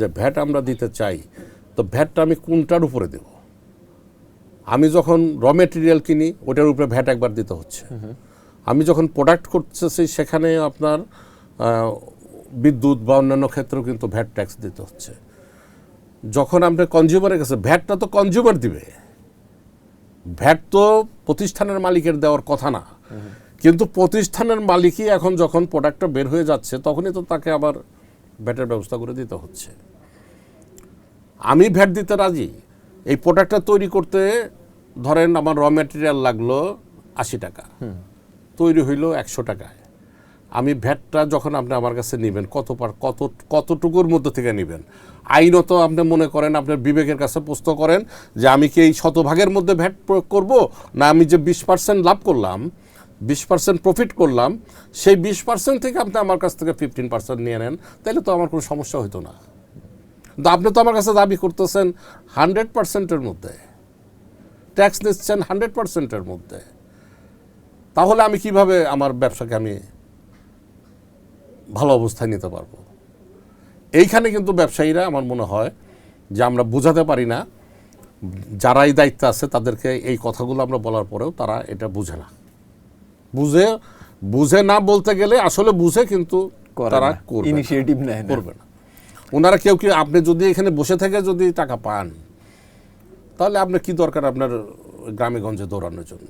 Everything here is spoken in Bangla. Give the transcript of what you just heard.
যে ভ্যাট আমরা দিতে চাই, তো ভ্যাটটা আমি কোনটার উপরে দেব? আমি যখন র মেটেরিয়াল কিনি ওটার উপরে ভ্যাট একবার দিতে হচ্ছে, আমি যখন প্রোডাক্ট করতেছি সেখানে আপনার বিদ্যুৎ বা অন্যান্য ক্ষেত্রেও কিন্তু ভ্যাট ট্যাক্স দিতে হচ্ছে। যখন আপনি কনজিউমারের কাছে, ভ্যাটটা তো কনজিউমার দিবে, ভ্যাট তো প্রতিষ্ঠানের মালিকের দেওয়ার কথা না, কিন্তু প্রতিষ্ঠানের মালিকই এখন যখন প্রোডাক্টটা বের হয়ে যাচ্ছে তখনই তো তাকে আবার ভ্যাটের ব্যবস্থা করে দিতে হচ্ছে। আমি ভ্যাট দিতে রাজি, এই প্রোডাক্টটা তৈরি করতে ধরেন আমার র ম্যাটেরিয়াল লাগলো 80 টাকা, তৈরি হইল 100 টাকায়। আমি ভ্যাটটা যখন আপনি আমার কাছে নেবেন কতটুকুর মধ্যে থেকে নেবেন? আইনত আপনি মনে করেন, আপনার বিবেকের কাছে প্রশ্ন করেন যে আমি কি এই শতভাগের মধ্যে ভ্যাট প্রয়োগ করব, না আমি যে 20% লাভ করলাম, 20% প্রফিট করলাম, সেই 20% থেকে আপনি আমার কাছ থেকে 15% নিয়ে নেন, তাহলে তো আমার কোনো সমস্যা হতো না। কিন্তু আপনি তো আমার কাছে দাবি করতেছেন 100%-এর মধ্যে, ট্যাক্স নিচ্ছেন 100%-এর মধ্যে। তাহলে আমি কিভাবে আমার ব্যবসাকে আমি ভালো অবস্থায় নিতে পারবো? এইখানে কিন্তু ব্যবসায়ীরা আমার মনে হয় যে আমরা বোঝাতে পারি না, যারা এই দায়িত্বে আছে তাদেরকে এই কথাগুলো আমরা বলার পরেও তারা এটা বুঝে না। বুঝে না বলতে গেলে আসলে বুঝে, কিন্তু তারা ইনিশিয়েটিভ করবে না। ওনারা কেউ আপনি যদি এখানে বসে থেকে যদি টাকা পান, তাহলে আপনার কি দরকার আপনার গ্রামে গঞ্জে দৌড়ানোর জন্য?